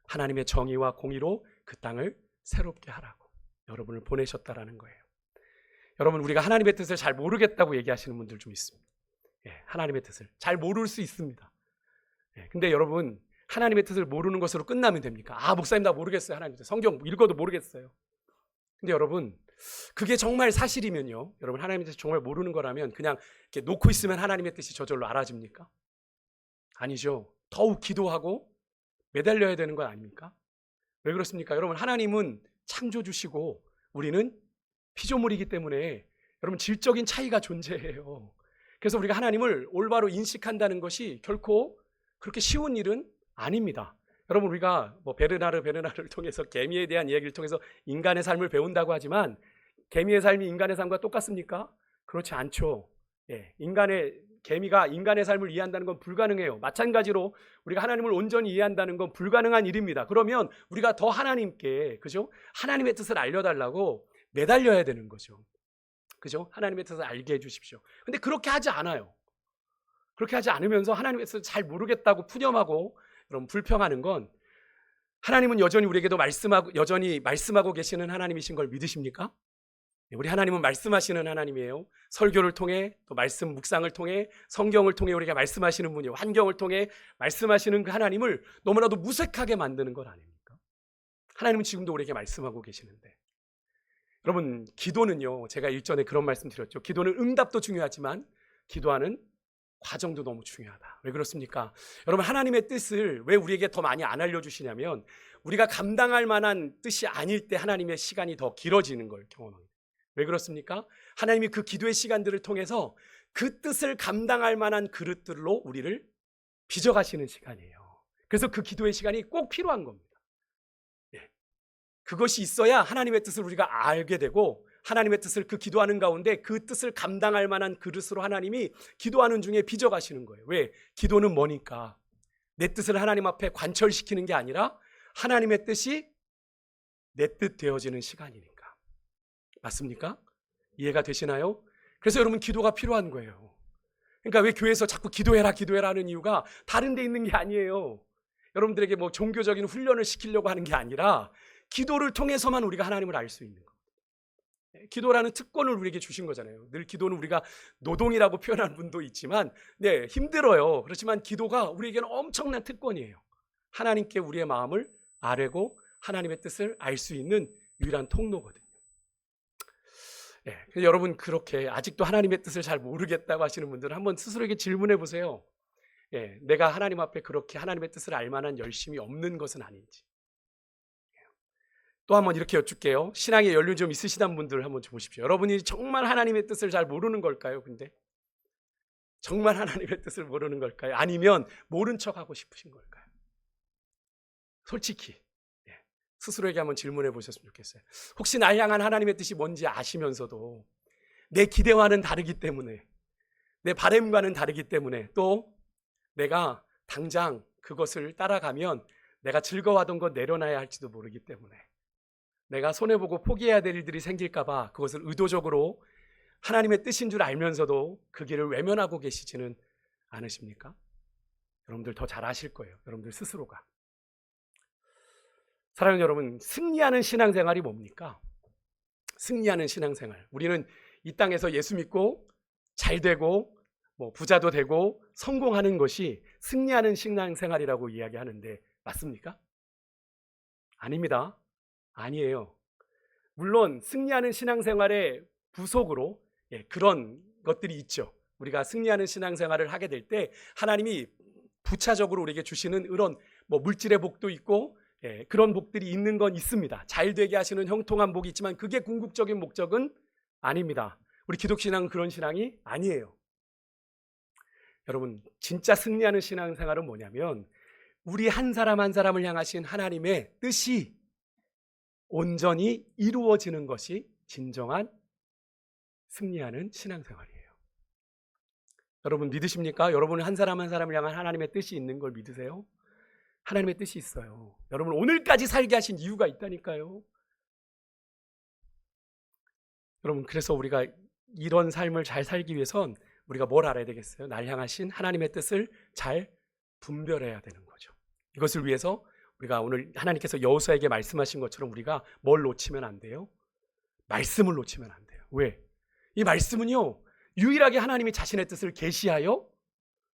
하나님의 정의와 공의로 그 땅을 새롭게 하라고 여러분을 보내셨다라는 거예요. 여러분, 우리가 하나님의 뜻을 잘 모르겠다고 얘기하시는 분들 좀 있습니다. 하나님의 뜻을 잘 모를 수 있습니다. 근데 여러분, 하나님의 뜻을 모르는 것으로 끝나면 됩니까? 목사님 나 모르겠어요. 하나님의 뜻. 성경 읽어도 모르겠어요. 근데 여러분, 그게 정말 사실이면요, 여러분 하나님의 뜻을 정말 모르는 거라면 그냥 이렇게 놓고 있으면 하나님의 뜻이 저절로 알아집니까? 아니죠. 더욱 기도하고 매달려야 되는 건 아닙니까? 왜 그렇습니까? 여러분, 하나님은 창조주시고 우리는 피조물이기 때문에 여러분 질적인 차이가 존재해요. 그래서 우리가 하나님을 올바로 인식한다는 것이 결코 그렇게 쉬운 일은 아닙니다. 여러분, 우리가 베르나르를 통해서 개미에 대한 이야기를 통해서 인간의 삶을 배운다고 하지만 개미의 삶이 인간의 삶과 똑같습니까? 그렇지 않죠. 개미가 인간의 삶을 이해한다는 건 불가능해요. 마찬가지로 우리가 하나님을 온전히 이해한다는 건 불가능한 일입니다. 그러면 우리가 더 하나님께, 그죠? 하나님의 뜻을 알려달라고 매달려야 되는 거죠. 그죠? 하나님의 뜻을 알게 해주십시오. 근데 그렇게 하지 않아요. 그렇게 하지 않으면서 하나님의 뜻을 잘 모르겠다고 푸념하고 여러분 불평하는 건, 하나님은 여전히 우리에게도 여전히 말씀하고 계시는 하나님이신 걸 믿으십니까? 우리 하나님은 말씀하시는 하나님이에요. 설교를 통해, 또 말씀 묵상을 통해, 성경을 통해 우리에게 말씀하시는 분이에요. 환경을 통해 말씀하시는 그 하나님을 너무나도 무색하게 만드는 것 아닙니까? 하나님은 지금도 우리에게 말씀하고 계시는데, 여러분, 기도는요, 제가 일전에 그런 말씀 드렸죠. 기도는 응답도 중요하지만 기도하는 과정도 너무 중요하다. 왜 그렇습니까? 여러분, 하나님의 뜻을 왜 우리에게 더 많이 안 알려주시냐면, 우리가 감당할 만한 뜻이 아닐 때 하나님의 시간이 더 길어지는 걸 경험합니다. 왜 그렇습니까? 하나님이 그 기도의 시간들을 통해서 그 뜻을 감당할 만한 그릇들로 우리를 빚어가시는 시간이에요. 그래서 그 기도의 시간이 꼭 필요한 겁니다. 그것이 있어야 하나님의 뜻을 우리가 알게 되고, 하나님의 뜻을 그 기도하는 가운데 그 뜻을 감당할 만한 그릇으로 하나님이 기도하는 중에 빚어가시는 거예요. 왜? 기도는 뭐니까? 내 뜻을 하나님 앞에 관철시키는 게 아니라 하나님의 뜻이 내 뜻 되어지는 시간이니까. 맞습니까? 이해가 되시나요? 그래서 여러분, 기도가 필요한 거예요. 그러니까 왜 교회에서 자꾸 기도해라 하는 이유가 다른 데 있는 게 아니에요. 여러분들에게 종교적인 훈련을 시키려고 하는 게 아니라 기도를 통해서만 우리가 하나님을 알 수 있는 거예요. 기도라는 특권을 우리에게 주신 거잖아요. 늘 기도는 우리가 노동이라고 표현하는 분도 있지만 힘들어요. 그렇지만 기도가 우리에게는 엄청난 특권이에요. 하나님께 우리의 마음을 아뢰고 하나님의 뜻을 알 수 있는 유일한 통로거든요. 예, 근데 여러분 그렇게 아직도 하나님의 뜻을 잘 모르겠다고 하시는 분들은 한번 스스로에게 질문해 보세요. 예, 내가 하나님 앞에 그렇게 하나님의 뜻을 알 만한 열심이 없는 것은 아닌지. 또 한번 이렇게 여쭙게요. 신앙에 연륜 좀 있으시단 분들 한번 보십시오. 여러분이 정말 하나님의 뜻을 잘 모르는 걸까요? 근데 정말 하나님의 뜻을 모르는 걸까요? 아니면 모른 척하고 싶으신 걸까요? 솔직히 스스로에게 한번 질문해 보셨으면 좋겠어요. 혹시 날 향한 하나님의 뜻이 뭔지 아시면서도 내 기대와는 다르기 때문에, 내 바람과는 다르기 때문에, 또 내가 당장 그것을 따라가면 내가 즐거워하던 것 내려놔야 할지도 모르기 때문에, 내가 손해보고 포기해야 될 일들이 생길까 봐 그것을 의도적으로 하나님의 뜻인 줄 알면서도 그 길을 외면하고 계시지는 않으십니까? 여러분들 더 잘 아실 거예요. 여러분들 스스로가. 사랑하는 여러분, 승리하는 신앙생활이 뭡니까? 승리하는 신앙생활. 우리는 이 땅에서 예수 믿고 잘 되고 부자도 되고 성공하는 것이 승리하는 신앙생활이라고 이야기하는데 맞습니까? 아닙니다. 아니에요. 물론 승리하는 신앙생활의 부속으로 그런 것들이 있죠. 우리가 승리하는 신앙생활을 하게 될 때 하나님이 부차적으로 우리에게 주시는 이런 물질의 복도 있고 그런 복들이 있는 건 있습니다. 잘 되게 하시는 형통한 복이 있지만 그게 궁극적인 목적은 아닙니다. 우리 기독신앙은 그런 신앙이 아니에요. 여러분, 진짜 승리하는 신앙생활은 뭐냐면 우리 한 사람 한 사람을 향하신 하나님의 뜻이 온전히 이루어지는 것이 진정한 승리하는 신앙생활이에요. 여러분 믿으십니까? 여러분 한 사람 한 사람을 향한 하나님의 뜻이 있는 걸 믿으세요? 하나님의 뜻이 있어요. 여러분 오늘까지 살게 하신 이유가 있다니까요. 여러분 그래서 우리가 이런 삶을 잘 살기 위해선 우리가 뭘 알아야 되겠어요? 날 향하신 하나님의 뜻을 잘 분별해야 되는 거죠. 이것을 위해서 우리가 오늘 하나님께서 여호수아에게 말씀하신 것처럼 우리가 뭘 놓치면 안 돼요? 말씀을 놓치면 안 돼요. 왜? 이 말씀은요 유일하게 하나님이 자신의 뜻을 계시하여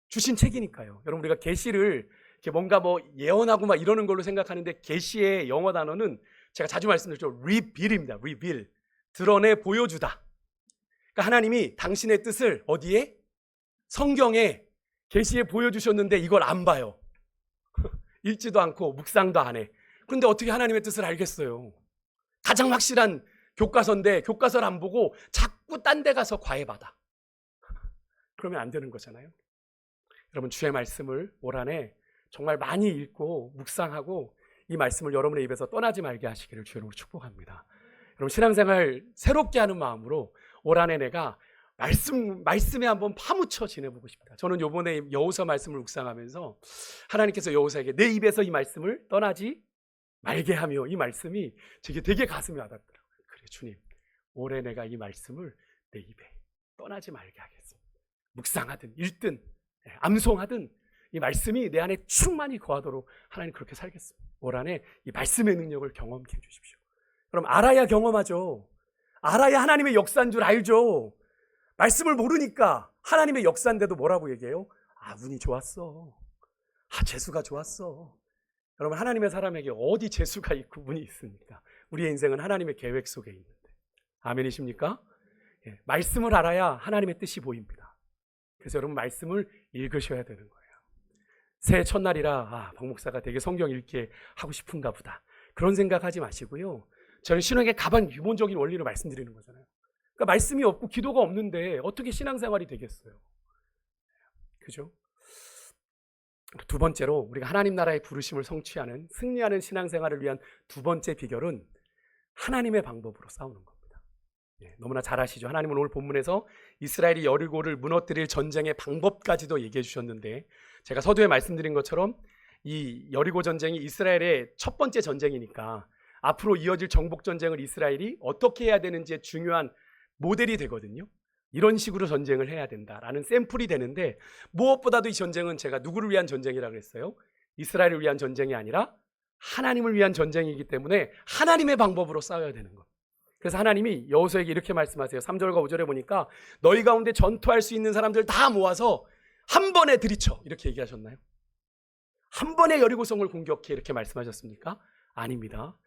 주신 책이니까요. 여러분 우리가 계시를 뭔가 예언하고 막 이러는 걸로 생각하는데 계시의 영어 단어는 제가 자주 말씀드렸죠. reveal입니다. reveal. 드러내 보여주다. 그러니까 하나님이 당신의 뜻을 어디에? 성경에 계시에 보여주셨는데 이걸 안 봐요. 읽지도 않고 묵상도 안 해. 그런데 어떻게 하나님의 뜻을 알겠어요? 가장 확실한 교과서인데 교과서를 안 보고 자꾸 딴 데 가서 과외받아. 그러면 안 되는 거잖아요. 여러분 주의 말씀을 올 한해 정말 많이 읽고 묵상하고 이 말씀을 여러분의 입에서 떠나지 말게 하시기를 주의 이름으로 축복합니다. 여러분 신앙생활 새롭게 하는 마음으로 올 한해 내가 말씀에 한번 파묻혀 지내보고 싶다. 저는 이번에 여호수아 말씀을 묵상하면서 하나님께서 여호수아에게 내 입에서 이 말씀을 떠나지 말게 하며 이 말씀이 제게 되게 가슴에 와닿더라고요. 그래 주님, 올해 내가 이 말씀을 내 입에 떠나지 말게 하겠습니다. 묵상하든 읽든 암송하든 이 말씀이 내 안에 충만히 거하도록 하나님 그렇게 살겠습니다. 올 한해 이 말씀의 능력을 경험케 해주십시오. 그럼 알아야 경험하죠. 알아야 하나님의 역사인 줄 알죠. 말씀을 모르니까 하나님의 역사인데도 뭐라고 얘기해요? 운이 좋았어. 재수가 좋았어. 여러분 하나님의 사람에게 어디 재수가 있고 운이 있습니까? 우리의 인생은 하나님의 계획 속에 있는데. 아멘이십니까? 말씀을 알아야 하나님의 뜻이 보입니다. 그래서 여러분 말씀을 읽으셔야 되는 거예요. 새해 첫날이라 박 목사가 되게 성경 읽기 하고 싶은가 보다. 그런 생각하지 마시고요. 저는 신앙의 가장 기본적인 원리를 말씀드리는 거잖아요. 그러니까 말씀이 없고 기도가 없는데 어떻게 신앙생활이 되겠어요? 그죠? 두 번째로 우리가 하나님 나라의 부르심을 성취하는 승리하는 신앙생활을 위한 두 번째 비결은 하나님의 방법으로 싸우는 겁니다. 너무나 잘 아시죠? 하나님은 오늘 본문에서 이스라엘이 여리고를 무너뜨릴 전쟁의 방법까지도 얘기해 주셨는데 제가 서두에 말씀드린 것처럼 이 여리고 전쟁이 이스라엘의 첫 번째 전쟁이니까 앞으로 이어질 정복 전쟁을 이스라엘이 어떻게 해야 되는지의 중요한 모델이 되거든요. 이런 식으로 전쟁을 해야 된다라는 샘플이 되는데 무엇보다도 이 전쟁은 제가 누구를 위한 전쟁이라고 했어요? 이스라엘을 위한 전쟁이 아니라 하나님을 위한 전쟁이기 때문에 하나님의 방법으로 싸워야 되는 것. 그래서 하나님이 여호수아에게 이렇게 말씀하세요. 3절과 5절에 보니까 너희 가운데 전투할 수 있는 사람들 다 모아서 한 번에 들이쳐 이렇게 얘기하셨나요? 한 번에 여리고성을 공격해 이렇게 말씀하셨습니까? 아닙니다.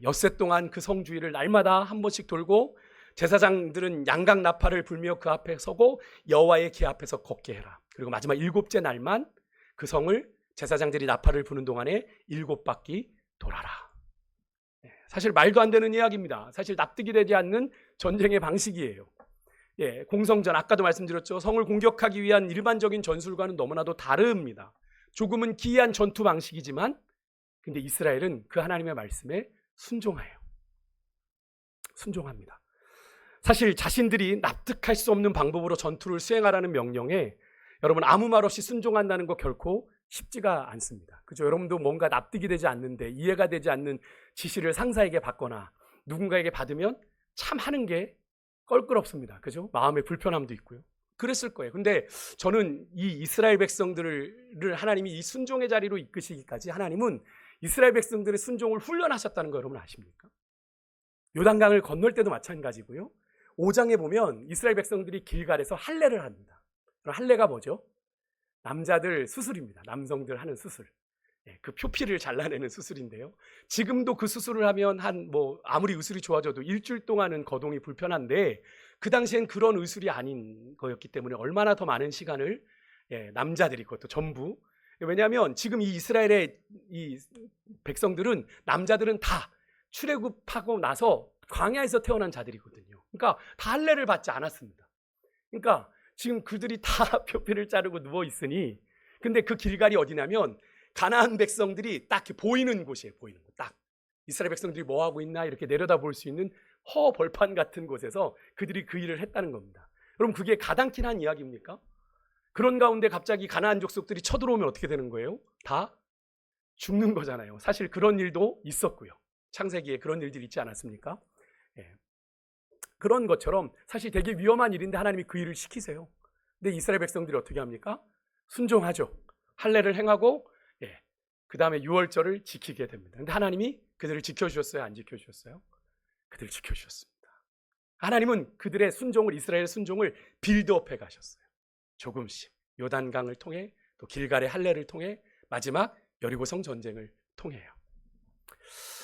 엿새 동안 그 성 주위를 날마다 한 번씩 돌고 제사장들은 양각 나팔을 불며 그 앞에 서고 여호와의 궤 앞에서 걷게 해라. 그리고 마지막 7째 날만 그 성을 제사장들이 나팔을 부는 동안에 7바퀴 돌아라. 사실 말도 안 되는 이야기입니다. 사실 납득이 되지 않는 전쟁의 방식이에요. 공성전, 아까도 말씀드렸죠. 성을 공격하기 위한 일반적인 전술과는 너무나도 다릅니다. 조금은 기이한 전투 방식이지만 근데 이스라엘은 그 하나님의 말씀에 순종해요. 순종합니다. 사실 자신들이 납득할 수 없는 방법으로 전투를 수행하라는 명령에 여러분 아무 말 없이 순종한다는 거 결코 쉽지가 않습니다. 그죠? 여러분도 뭔가 납득이 되지 않는데 이해가 되지 않는 지시를 상사에게 받거나 누군가에게 받으면 참 하는 게 껄끄럽습니다. 그죠? 마음의 불편함도 있고요. 그랬을 거예요. 근데 저는 이 이스라엘 백성들을 하나님이 이 순종의 자리로 이끄시기까지 하나님은 이스라엘 백성들의 순종을 훈련하셨다는 거 여러분 아십니까? 요단강을 건널 때도 마찬가지고요. 5장에 보면 이스라엘 백성들이 길갈에서 할례를 합니다. 할례가 뭐죠? 남자들 수술입니다. 남성들 하는 수술. 그 표피를 잘라내는 수술인데요. 지금도 그 수술을 하면 아무리 의술이 좋아져도 일주일 동안은 거동이 불편한데 그 당시엔 그런 의술이 아닌 거였기 때문에 얼마나 더 많은 시간을 남자들이 그것도 전부. 왜냐하면 지금 이 이스라엘의 이 백성들은 남자들은 다 출애굽하고 나서 광야에서 태어난 자들이거든요. 그러니까 다 할례를 받지 않았습니다. 그러니까 지금 그들이 다 표피를 자르고 누워 있으니 근데 그 길갈이 어디냐면 가나안 백성들이 딱 보이는 곳이에요. 보이는 곳. 딱 이스라엘 백성들이 뭐 하고 있나 이렇게 내려다볼 수 있는 벌판 같은 곳에서 그들이 그 일을 했다는 겁니다. 여러분 그게 가당키나 한 이야기입니까? 그런 가운데 갑자기 가나안 족속들이 쳐들어오면 어떻게 되는 거예요? 다 죽는 거잖아요. 사실 그런 일도 있었고요. 창세기에 그런 일들이 있지 않았습니까? 그런 것처럼 사실 되게 위험한 일인데 하나님이 그 일을 시키세요. 근데 이스라엘 백성들이 어떻게 합니까? 순종하죠. 할례를 행하고 그 다음에 유월절을 지키게 됩니다. 근데 하나님이 그들을 지켜주셨어요? 안 지켜주셨어요? 그들을 지켜주셨습니다. 하나님은 그들의 순종을, 이스라엘의 순종을 빌드업해 가셨어요. 조금씩 요단강을 통해 또 길갈의 할례를 통해 마지막 여리고성 전쟁을 통해요.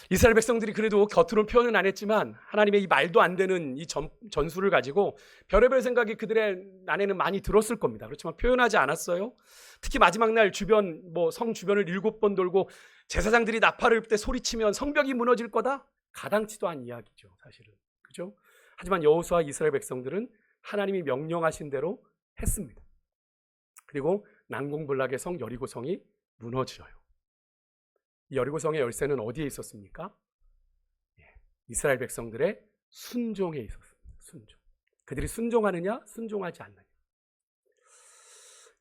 이스라엘 백성들이 그래도 겉으로는 표현은 안 했지만 하나님의 이 말도 안 되는 이 전술을 가지고 별의별 생각이 그들의 안에는 많이 들었을 겁니다. 그렇지만 표현하지 않았어요. 특히 마지막 날 성 주변을 7번 돌고 제사장들이 나팔을 불 때 소리치면 성벽이 무너질 거다? 가당치도 않은 이야기죠, 사실은. 그죠? 하지만 여호수아 이스라엘 백성들은 하나님이 명령하신 대로 했습니다. 그리고 난공불락의 성 여리고성이 무너져요. 여리고성의 열쇠는 어디에 있었습니까? 이스라엘 백성들의 순종에 있었습니다. 순종. 그들이 순종하느냐, 순종하지 않느냐.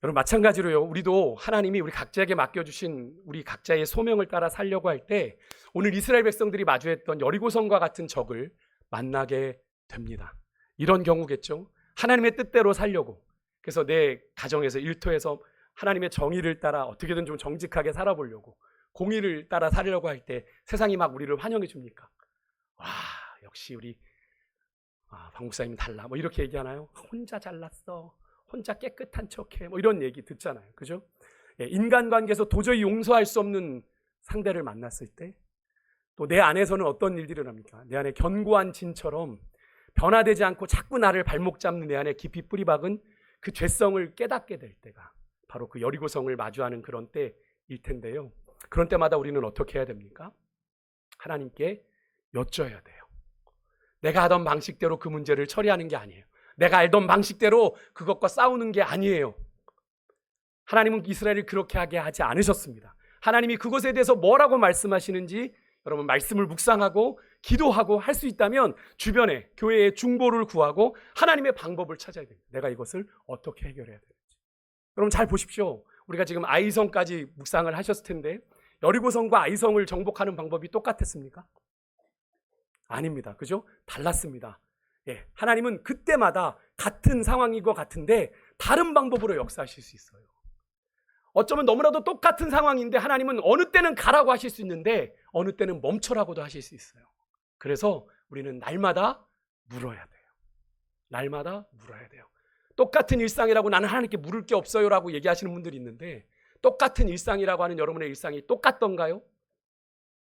여러분 마찬가지로요. 우리도 하나님이 우리 각자에게 맡겨주신 우리 각자의 소명을 따라 살려고 할 때 오늘 이스라엘 백성들이 마주했던 여리고성과 같은 적을 만나게 됩니다. 이런 경우겠죠. 하나님의 뜻대로 살려고. 그래서 내 가정에서 일터에서 하나님의 정의를 따라 어떻게든 좀 정직하게 살아보려고 공의를 따라 살려고 할 때 세상이 막 우리를 환영해 줍니까? 와, 역시 우리 박 목사님 달라. 이렇게 얘기하나요? 혼자 잘났어. 혼자 깨끗한 척해. 이런 얘기 듣잖아요. 그죠? 인간관계에서 도저히 용서할 수 없는 상대를 만났을 때 또 내 안에서는 어떤 일들이 일어납니까? 내 안에 견고한 진처럼 변화되지 않고 자꾸 나를 발목 잡는 내 안에 깊이 뿌리 박은 그 죄성을 깨닫게 될 때가 바로 그 여리고성을 마주하는 그런 때일 텐데요. 그런 때마다 우리는 어떻게 해야 됩니까? 하나님께 여쭤야 돼요. 내가 하던 방식대로 그 문제를 처리하는 게 아니에요. 내가 알던 방식대로 그것과 싸우는 게 아니에요. 하나님은 이스라엘을 그렇게 하게 하지 않으셨습니다. 하나님이 그것에 대해서 뭐라고 말씀하시는지 여러분 말씀을 묵상하고 기도하고 할 수 있다면 주변에 교회의 중보를 구하고 하나님의 방법을 찾아야 됩니다. 내가 이것을 어떻게 해결해야 되는지. 여러분 잘 보십시오. 우리가 지금 아이성까지 묵상을 하셨을 텐데 여리고성과 아이성을 정복하는 방법이 똑같았습니까? 아닙니다. 그죠? 달랐습니다. 하나님은 그때마다 같은 상황인 것 같은데 다른 방법으로 역사하실 수 있어요. 어쩌면 너무나도 똑같은 상황인데 하나님은 어느 때는 가라고 하실 수 있는데 어느 때는 멈춰라고도 하실 수 있어요. 그래서 우리는 날마다 물어야 돼요. 날마다 물어야 돼요. 똑같은 일상이라고 나는 하나님께 물을 게 없어요라고 얘기하시는 분들이 있는데 똑같은 일상이라고 하는 여러분의 일상이 똑같던가요?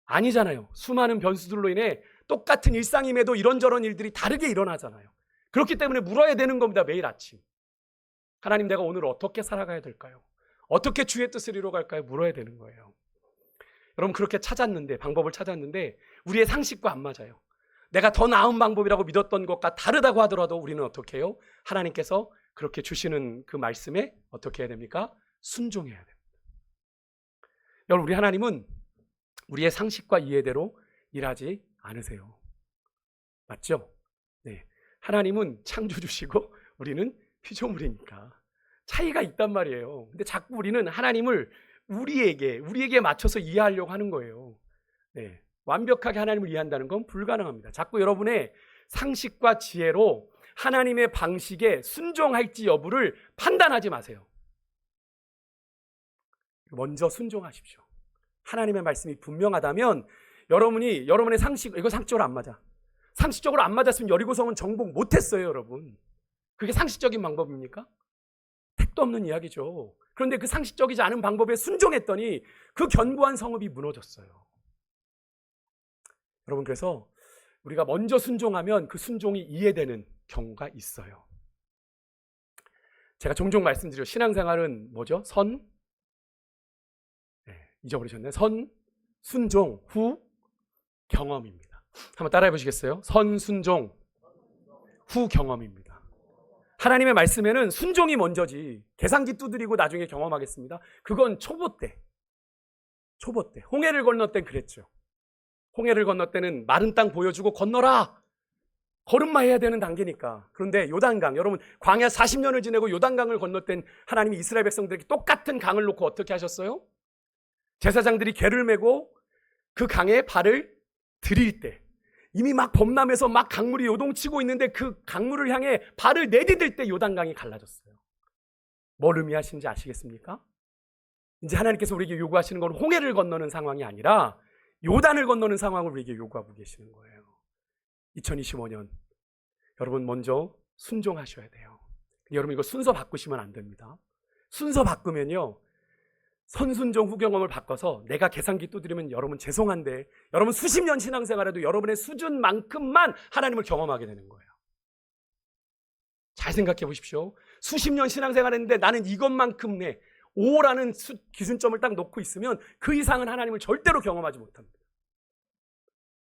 아니잖아요. 수많은 변수들로 인해 똑같은 일상임에도 이런저런 일들이 다르게 일어나잖아요. 그렇기 때문에 물어야 되는 겁니다. 매일 아침. 하나님, 내가 오늘 어떻게 살아가야 될까요? 어떻게 주의 뜻을 이루어갈까요? 물어야 되는 거예요. 여러분, 그렇게 찾았는데, 방법을 찾았는데 우리의 상식과 안 맞아요. 내가 더 나은 방법이라고 믿었던 것과 다르다고 하더라도 우리는 어떻게 해요? 하나님께서 그렇게 주시는 그 말씀에 어떻게 해야 됩니까? 순종해야 됩니다. 여러분, 우리 하나님은 우리의 상식과 이해대로 일하지 않으세요. 맞죠? 네. 하나님은 창조주시고 우리는 피조물이니까 차이가 있단 말이에요. 근데 자꾸 우리는 하나님을 우리에게 맞춰서 이해하려고 하는 거예요. 네. 완벽하게 하나님을 이해한다는 건 불가능합니다. 자꾸 여러분의 상식과 지혜로 하나님의 방식에 순종할지 여부를 판단하지 마세요. 먼저 순종하십시오. 하나님의 말씀이 분명하다면 여러분의 이거 상식적으로 안 맞아. 상식적으로 안 맞았으면 여리고성은 정복 못했어요, 여러분. 그게 상식적인 방법입니까? 택도 없는 이야기죠. 그런데 그 상식적이지 않은 방법에 순종했더니 그 견고한 성읍이 무너졌어요. 여러분, 그래서 우리가 먼저 순종하면 그 순종이 이해되는 경우가 있어요. 제가 종종 말씀드려요. 신앙생활은 뭐죠? 잊어버리셨네. 선, 순종, 후, 경험입니다. 한번 따라해 보시겠어요? 선, 순종, 후, 경험입니다. 하나님의 말씀에는 순종이 먼저지. 계산기 두드리고 나중에 경험하겠습니다. 그건 초보 때. 홍해를 건널 땐 그랬죠. 홍해를 건널 때는 마른 땅 보여주고 건너라. 걸음마 해야 되는 단계니까. 그런데 요단강, 여러분 광야 40년을 지내고 요단강을 건널 땐 하나님이 이스라엘 백성들에게 똑같은 강을 놓고 어떻게 하셨어요? 제사장들이 궤를 메고 그 강에 발을 들일 때 이미 막 범람해서 막 강물이 요동치고 있는데 그 강물을 향해 발을 내디딜 때 요단강이 갈라졌어요. 뭘 의미하시는지 아시겠습니까? 이제 하나님께서 우리에게 요구하시는 건 홍해를 건너는 상황이 아니라 요단을 건너는 상황을 우리에게 요구하고 계시는 거예요. 2025년 여러분 먼저 순종하셔야 돼요. 여러분 이거 순서 바꾸시면 안 됩니다. 순서 바꾸면요, 선순종 후경험을 바꿔서 내가 계산기 두드리면 여러분 죄송한데 여러분 수십 년 신앙생활에도 여러분의 수준만큼만 하나님을 경험하게 되는 거예요. 잘 생각해 보십시오. 수십 년 신앙생활했는데 나는 이것만큼 내 5라는 기준점을 딱 놓고 있으면 그 이상은 하나님을 절대로 경험하지 못합니다.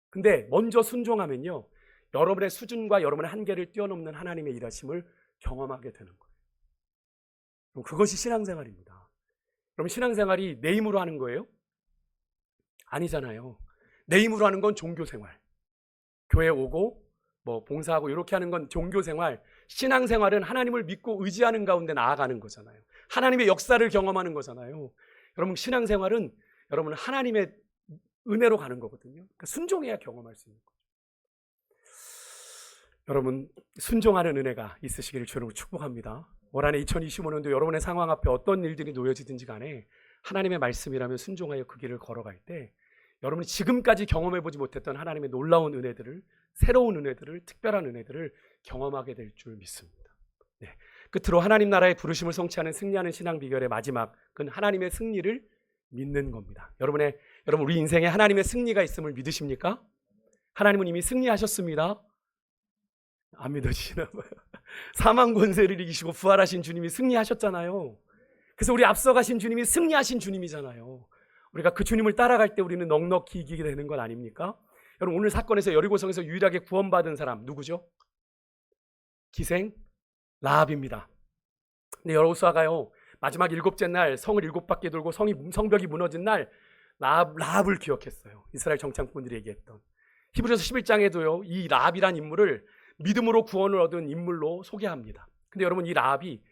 근데 먼저 순종하면요, 여러분의 수준과 여러분의 한계를 뛰어넘는 하나님의 일하심을 경험하게 되는 거예요. 그것이 신앙생활입니다. 그럼 신앙생활이 내 힘으로 하는 거예요? 아니잖아요. 내 힘으로 하는 건 종교생활. 교회 오고 뭐 봉사하고 이렇게 하는 건 종교생활. 신앙생활은 하나님을 믿고 의지하는 가운데 나아가는 거잖아요. 하나님의 역사를 경험하는 거잖아요. 여러분 신앙생활은 여러분 하나님의 은혜로 가는 거거든요. 그러니까 순종해야 경험할 수 있는 거죠. 여러분 순종하는 은혜가 있으시기를 주로 축복합니다. 올 한해 2025년도 여러분의 상황 앞에 어떤 일들이 놓여지든지 간에 하나님의 말씀이라면 순종하여 그 길을 걸어갈 때 여러분이 지금까지 경험해보지 못했던 하나님의 놀라운 은혜들을, 새로운 은혜들을, 특별한 은혜들을 경험하게 될 줄 믿습니다. 네. 끝으로 하나님 나라의 부르심을 성취하는 승리하는 신앙 비결의 마지막은 하나님의 승리를 믿는 겁니다. 여러분 우리 인생에 하나님의 승리가 있음을 믿으십니까? 하나님은 이미 승리하셨습니다. 안 믿어지시나 봐요. 사망 권세를 이기시고 부활하신 주님이 승리하셨잖아요. 그래서 우리 앞서가신 주님이 승리하신 주님이잖아요. 우리가 그 주님을 따라갈 때 우리는 넉넉히 이기게 되는 건 아닙니까? 여러분 오늘 사건에서 여리고성에서 유일하게 구원받은 사람 누구죠? 기생 라합입니다. 근데 여호수아가요 마지막 7째 날 성을 7바퀴 돌고 성벽이 무너진 날 라합을 기억했어요. 이스라엘 정창꾼들이 얘기했던 히브리서 11장에도요 이 라합이란 인물을 믿음으로 구원을 얻은 인물로 소개합니다. 근데 여러분 이 라합이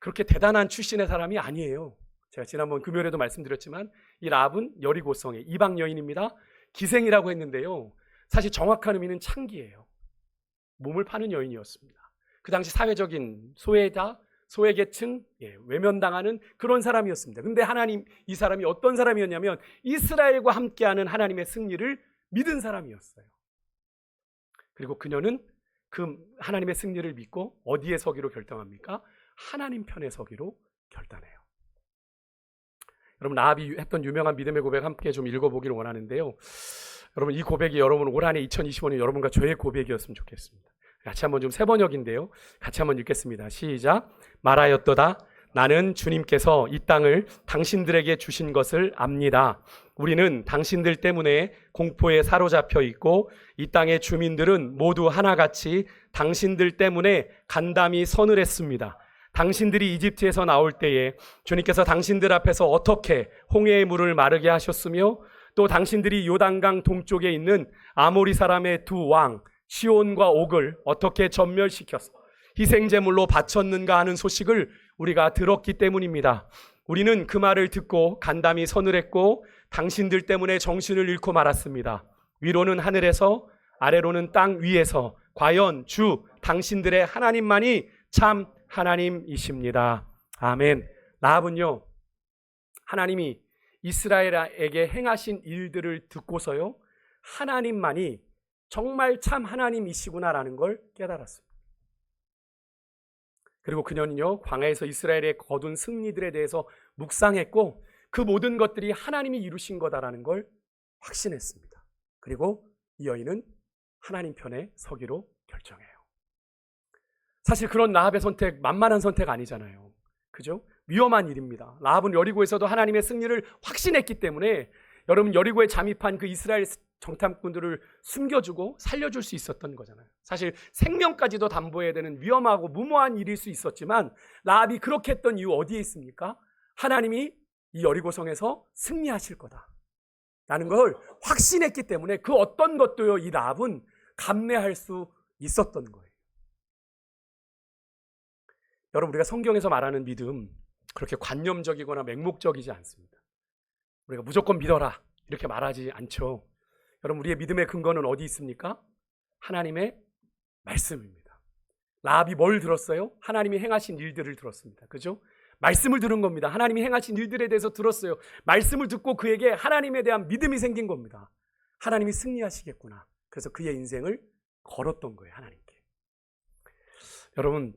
그렇게 대단한 출신의 사람이 아니에요. 제가 지난번 금요일에도 말씀드렸지만 이 라합은 여리고성의 이방 여인입니다. 기생이라고 했는데요, 사실 정확한 의미는 창기예요. 몸을 파는 여인이었습니다. 그 당시 사회적인 소외계층, 외면당하는 그런 사람이었습니다. 근데 이 사람이 어떤 사람이었냐면 이스라엘과 함께하는 하나님의 승리를 믿은 사람이었어요. 그리고 그녀는 그 하나님의 승리를 믿고 어디에 서기로 결정합니까? 하나님 편에 서기로 결단해요. 여러분 라합이 했던 유명한 믿음의 고백 함께 좀 읽어보기를 원하는데요. 여러분 이 고백이 여러분 올 한해 2025년 여러분과 저의 고백이었으면 좋겠습니다. 같이 한번 좀 세 번역인데요. 같이 한번 읽겠습니다. 시작. 말하였도다. 나는 주님께서 이 땅을 당신들에게 주신 것을 압니다. 우리는 당신들 때문에 공포에 사로잡혀 있고 이 땅의 주민들은 모두 하나같이 당신들 때문에 간담이 서늘했습니다. 당신들이 이집트에서 나올 때에 주님께서 당신들 앞에서 어떻게 홍해의 물을 마르게 하셨으며 또 당신들이 요단강 동쪽에 있는 아모리 사람의 두 왕 시온과 옥을 어떻게 전멸시켜서 희생제물로 바쳤는가 하는 소식을 우리가 들었기 때문입니다. 우리는 그 말을 듣고 간담이 서늘했고 당신들 때문에 정신을 잃고 말았습니다. 위로는 하늘에서 아래로는 땅 위에서 과연 주 당신들의 하나님만이 참 하나님이십니다. 아멘. 라합은요, 하나님이 이스라엘에게 행하신 일들을 듣고서요, 하나님만이 정말 참 하나님이시구나라는 걸 깨달았습니다. 그리고 그녀는요, 광야에서 이스라엘의 거둔 승리들에 대해서 묵상했고 그 모든 것들이 하나님이 이루신 거다라는 걸 확신했습니다. 그리고 이 여인은 하나님 편에 서기로 결정해요. 사실 그런 라합의 선택 만만한 선택 아니잖아요. 그죠? 위험한 일입니다. 라합은 여리고에서도 하나님의 승리를 확신했기 때문에 여러분 여리고에 잠입한 그 이스라엘 정탐꾼들을 숨겨주고 살려줄 수 있었던 거잖아요. 사실 생명까지도 담보해야 되는 위험하고 무모한 일일 수 있었지만 라합이 그렇게 했던 이유 어디에 있습니까? 하나님이 이 여리고성에서 승리하실 거다 라는 걸 확신했기 때문에 그 어떤 것도요, 이 라합은 감내할 수 있었던 거예요. 여러분, 우리가 성경에서 말하는 믿음 그렇게 관념적이거나 맹목적이지 않습니다. 우리가 무조건 믿어라 이렇게 말하지 않죠. 여러분, 우리의 믿음의 근거는 어디 있습니까? 하나님의 말씀입니다. 라합이 뭘 들었어요? 하나님이 행하신 일들을 들었습니다. 그죠? 말씀을 들은 겁니다. 하나님이 행하신 일들에 대해서 들었어요. 말씀을 듣고 그에게 하나님에 대한 믿음이 생긴 겁니다. 하나님이 승리하시겠구나. 그래서 그의 인생을 걸었던 거예요, 하나님께. 여러분,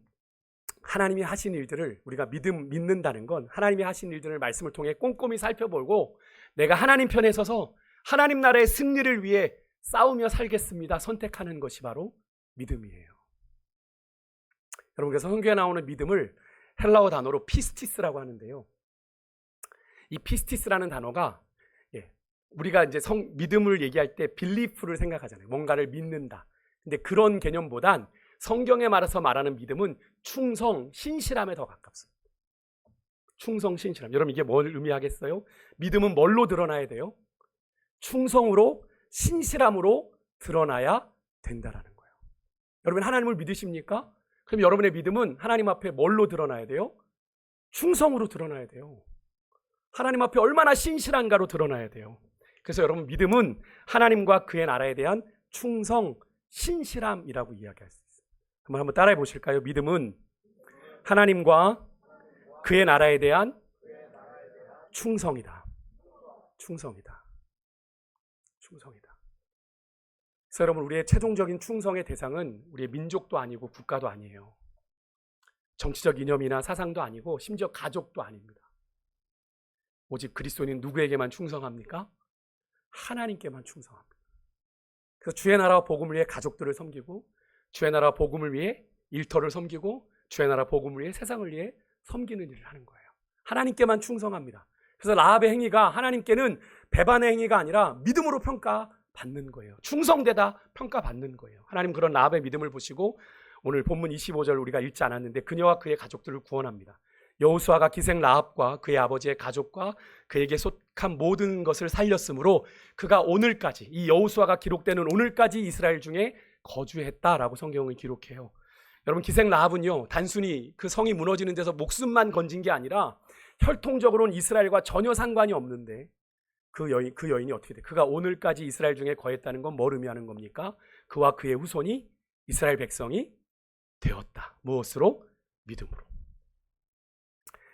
하나님이 하신 일들을 우리가 믿는다는 건 하나님이 하신 일들을 말씀을 통해 꼼꼼히 살펴보고 내가 하나님 편에 서서 하나님 나라의 승리를 위해 싸우며 살겠습니다 선택하는 것이 바로 믿음이에요. 여러분, 그래서 성경에 나오는 믿음을 헬라어 단어로 피스티스라고 하는데요. 이 피스티스라는 단어가 우리가 이제 믿음을 얘기할 때 빌리프를 생각하잖아요. 뭔가를 믿는다. 근데 그런 개념보단 성경에 말해서 말하는 믿음은 충성, 신실함에 더 가깝습니다. 충성, 신실함. 여러분, 이게 뭘 의미하겠어요? 믿음은 뭘로 드러나야 돼요? 충성으로, 신실함으로 드러나야 된다라는 거예요. 여러분, 하나님을 믿으십니까? 그럼 여러분의 믿음은 하나님 앞에 뭘로 드러나야 돼요? 충성으로 드러나야 돼요. 하나님 앞에 얼마나 신실한가로 드러나야 돼요. 그래서 여러분, 믿음은 하나님과 그의 나라에 대한 충성, 신실함이라고 이야기할 수 있어요. 한번 따라해 보실까요? 믿음은 하나님과 그의 나라에 대한 충성이다. 충성이다. 충성이다. 그래서 여러분, 우리의 최종적인 충성의 대상은 우리의 민족도 아니고 국가도 아니에요. 정치적 이념이나 사상도 아니고 심지어 가족도 아닙니다. 오직 그리스도인은 누구에게만 충성합니까? 하나님께만 충성합니다. 그래서 주의 나라와 복음을 위해 가족들을 섬기고 주의 나라 복음을 위해 일터를 섬기고 주의 나라 복음을 위해 세상을 위해 섬기는 일을 하는 거예요. 하나님께만 충성합니다. 그래서 라합의 행위가 하나님께는 배반의 행위가 아니라 믿음으로 평가받는 거예요. 충성되다 평가받는 거예요. 하나님 그런 라합의 믿음을 보시고 오늘 본문 25절 우리가 읽지 않았는데 그녀와 그의 가족들을 구원합니다. 여호수아가 기생 라합과 그의 아버지의 가족과 그에게 속한 모든 것을 살렸으므로 그가 오늘까지, 이 여호수아가 기록되는 오늘까지 이스라엘 중에 거주했다라고 성경을 기록해요. 여러분, 기생 라합은요, 단순히 그 성이 무너지는 데서 목숨만 건진 게 아니라 혈통적으로는 이스라엘과 전혀 상관이 없는데 그 여인이 어떻게 돼? 그가 오늘까지 이스라엘 중에 거했다는 건 뭘 의미하는 겁니까? 그와 그의 후손이 이스라엘 백성이 되었다. 무엇으로? 믿음으로.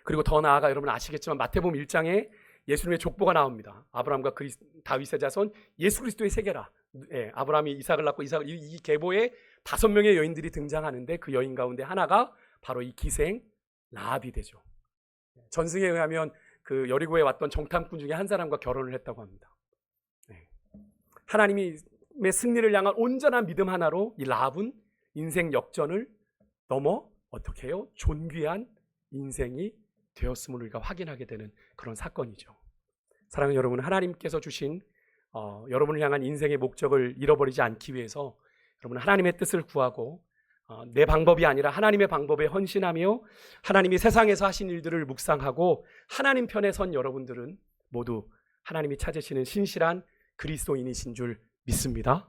그리고 더 나아가 여러분 아시겠지만 마태복음 1장에 예수님의 족보가 나옵니다. 아브라함과 다윗의 자손 예수 그리스도의 세계라. 아브라함이 이삭을 낳고 이 계보에 5명의 여인들이 등장하는데 그 여인 가운데 하나가 바로 이 기생 라합이 되죠. 전승에 의하면 그 여리고에 왔던 정탐꾼 중에 한 사람과 결혼을 했다고 합니다. 하나님의 승리를 향한 온전한 믿음 하나로 이 라합은 인생 역전을 넘어 어떻게 해요? 존귀한 인생이 되었음을 우리가 확인하게 되는 그런 사건이죠. 사랑하는 여러분, 하나님께서 주신 여러분을 향한 인생의 목적을 잃어버리지 않기 위해서 여러분 하나님의 뜻을 구하고 내 방법이 아니라 하나님의 방법에 헌신하며 하나님이 세상에서 하신 일들을 묵상하고 하나님 편에 선 여러분들은 모두 하나님이 찾으시는 신실한 그리스도인이신 줄 믿습니다.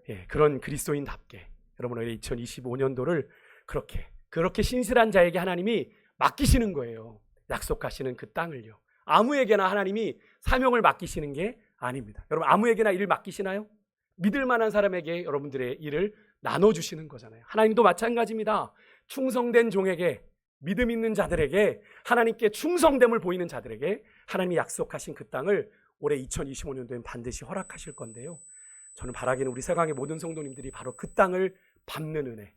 예, 그런 그리스도인답게 여러분의 2025년도를 그렇게 신실한 자에게 하나님이 맡기시는 거예요. 약속하시는 그 땅을요. 아무에게나 하나님이 사명을 맡기시는 게 아닙니다. 여러분 아무에게나 일을 맡기시나요? 믿을 만한 사람에게 여러분들의 일을 나눠주시는 거잖아요. 하나님도 마찬가지입니다. 충성된 종에게, 믿음 있는 자들에게, 하나님께 충성됨을 보이는 자들에게 하나님이 약속하신 그 땅을 올해 2025년도엔 반드시 허락하실 건데요. 저는 바라기는 우리 세강의 모든 성도님들이 바로 그 땅을 밟는 은혜,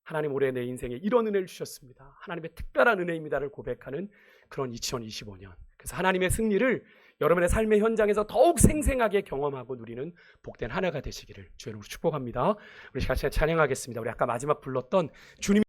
하나님 올해 내 인생에 이런 은혜를 주셨습니다. 하나님의 특별한 은혜입니다를 고백하는 그런 2025년. 그래서 하나님의 승리를 여러분의 삶의 현장에서 더욱 생생하게 경험하고 누리는 복된 한 해가 되시기를 주의 이름으로 축복합니다. 우리 같이 찬양하겠습니다. 우리 아까 마지막 불렀던 주님